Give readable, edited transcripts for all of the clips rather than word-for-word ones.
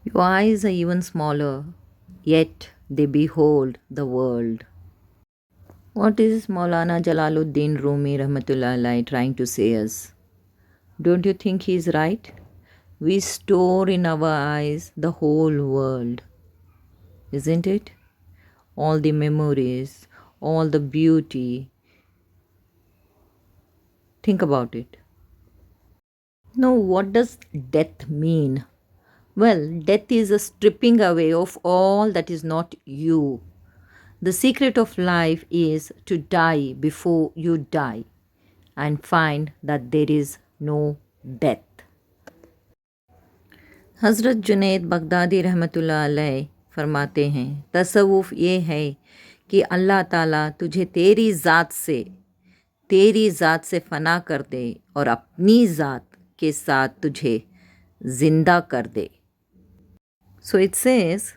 Your eyes are even smaller, yet they behold the world. What is Maulana Jallaluddin Rumi Rahmatullah Alai trying to say us? Don't you think he's right? We store in our eyes the whole world, isn't it? All the memories, all the beauty. Think about it. Now, what does death mean? Well, death is a stripping away of all that is not you. The secret of life is to die before you die and find that there is no death. हज़रत Junaid Baghdadi रहमतुल्लाह अलैह फरमाते हैं, तसव्वुफ़ ये है कि अल्लाह ताला तुझे तेरी ज़ात से फ़ना कर दे और अपनी ज़ात के साथ तुझे ज़िंदा कर दे. So it says,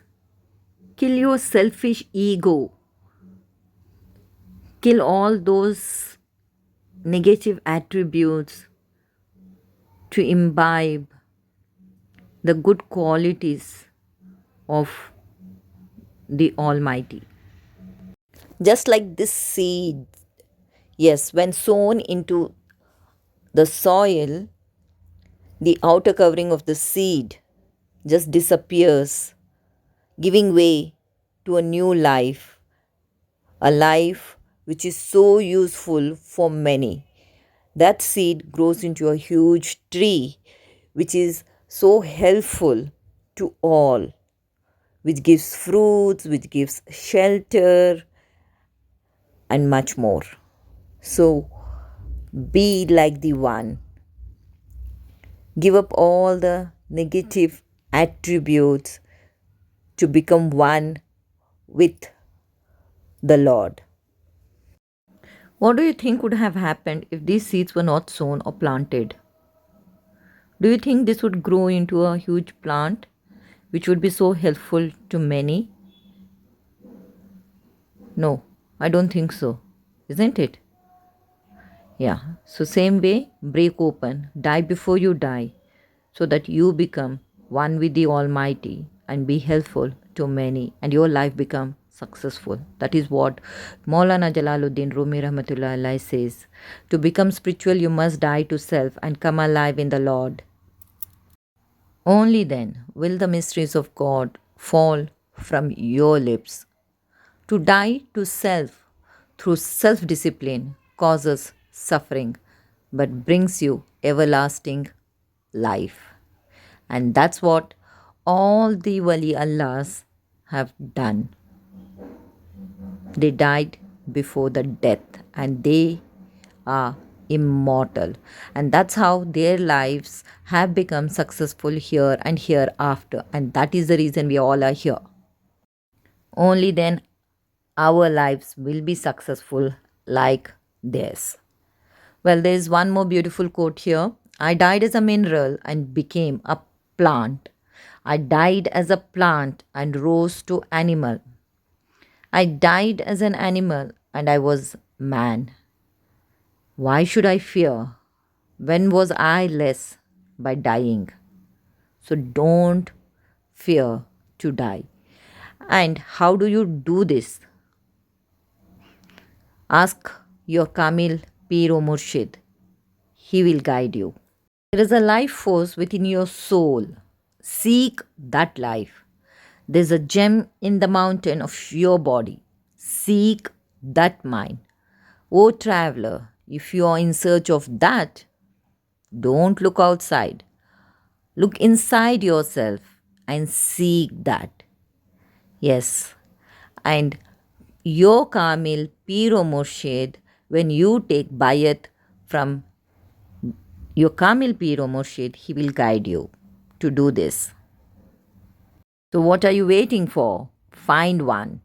kill your selfish ego, kill all those negative attributes to imbibe the good qualities of the Almighty. Just like this seed, yes, when sown into the soil, the outer covering of the seed just disappears, giving way to a new life, a life which is so useful for many. That seed grows into a huge tree which is so helpful to all, which gives fruits, which gives shelter, and much more. So be like the one. Give up all the negative attributes to become one with the Lord. What do you think would have happened if these seeds were not sown or planted? Do you think this would grow into a huge plant which would be so helpful to many? No, I don't think so. Isn't it? Yeah. So same way, break open, die before you die, so that you become one with the Almighty and be helpful to many and your life become successful. That is what Maulana Jallaluddin Rumi Rahmatullah Alai says. To become spiritual, you must die to self and come alive in the Lord. Only then will the mysteries of God fall from your lips. To die to self through self discipline causes suffering but brings you everlasting life. And that's what all the Wali Allahs have done. They died before the death and they are immortal. And that's how their lives have become successful here and hereafter. And that is the reason we all are here. Only then our lives will be successful like theirs. Well, there is one more beautiful quote here. I died as a mineral and became a plant. I died as a plant and rose to animal. I died as an animal and I was man. Why should I fear? When was I less by dying? So don't fear to die. And how do you do this? Ask your Kamil Piro Murshid. He will guide you. There is a life force within your soul. Seek that life. There's a gem in the mountain of your body. Seek that mine. O traveler, if you are in search of that, don't look outside. Look inside yourself and seek that. Yes, and your Kamil Piro Murshid, when you take bayat from your Kamil Piro Murshid, he will guide you to do this. So what are you waiting for? Find one.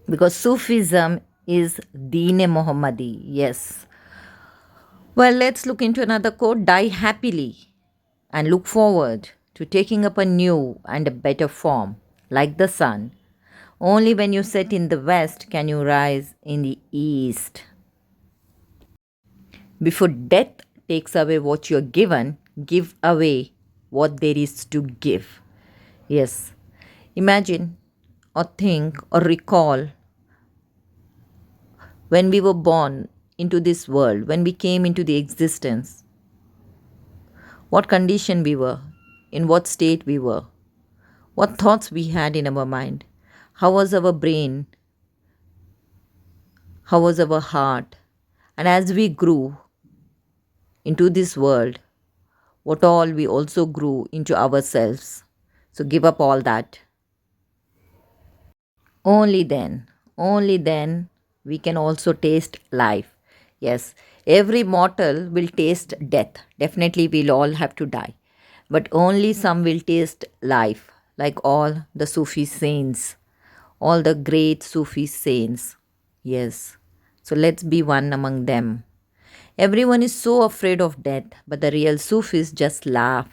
Because Sufism is Deen-e-Muhammadi. Yes. Well, let's look into another quote. Die happily and look forward to taking up a new and a better form, like the sun. Only when you set in the west can you rise in the east. Before death takes away what you're given, give away what there is to give. Yes, imagine or think or recall when we were born into this world, when we came into the existence, what condition we were, in what state we were, what thoughts we had in our mind, how was our brain, how was our heart, and as we grew into this world, what all we also grew into ourselves. So give up all that. Only then we can also taste life. Yes, every mortal will taste death. Definitely, we'll all have to die. But only some will taste life, like all the Sufi saints, all the great Sufi saints. Yes, so let's be one among them. Everyone is so afraid of death, but the real Sufis just laugh.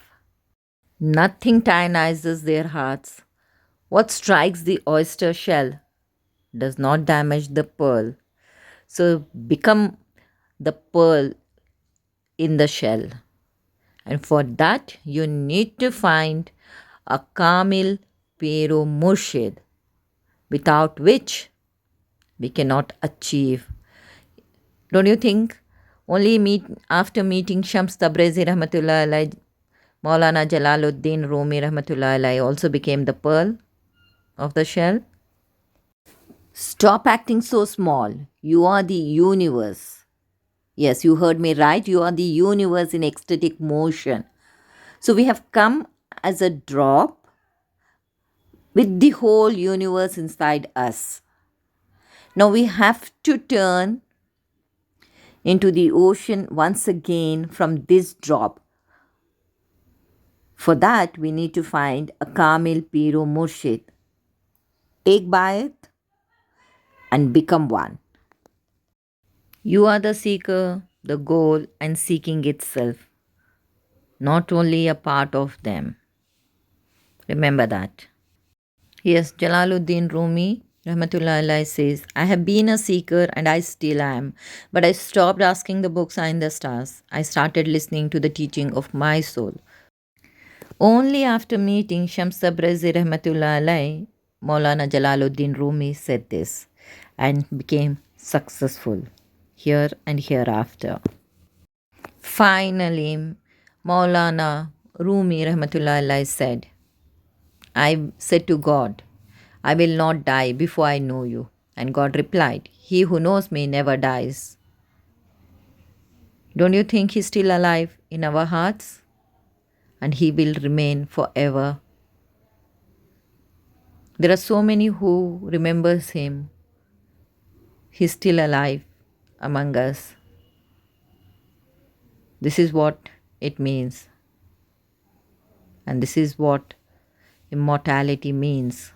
Nothing tyrannizes their hearts. What strikes the oyster shell does not damage the pearl. So become the pearl in the shell. And for that, you need to find a Kamil Pero Murshid, without which we cannot achieve. Don't you think? Only after meeting Shams Tabrizi Rahmatullah Alai, Maulana Jallaluddin Rumi Rahmatullah Alai also became the pearl of the shell. Stop acting so small. You are the universe. Yes, you heard me right. You are the universe in ecstatic motion. So we have come as a drop with the whole universe inside us. Now we have to turn into the ocean once again from this drop. For that, we need to find a Kamil Piro Murshid. Take bayat and become one. You are the seeker, the goal, and seeking itself, not only a part of them. Remember that. Yes, Jalaluddin Rumi Rahmatullah Alai says, I have been a seeker and I still am, but I stopped asking the books in the stars. I started listening to the teaching of my soul. Only after meeting Shams Tabrizi Rahmatullah Alai, Maulana Jallaluddin Rumi said this and became successful here and hereafter. Finally, Maulana Rumi Rahmatullah Alai said, I said to God, I will not die before I know you. And God replied, He who knows me never dies. Don't you think He's still alive in our hearts? And He will remain forever. There are so many who remembers Him. He's still alive among us. This is what it means. And this is what immortality means.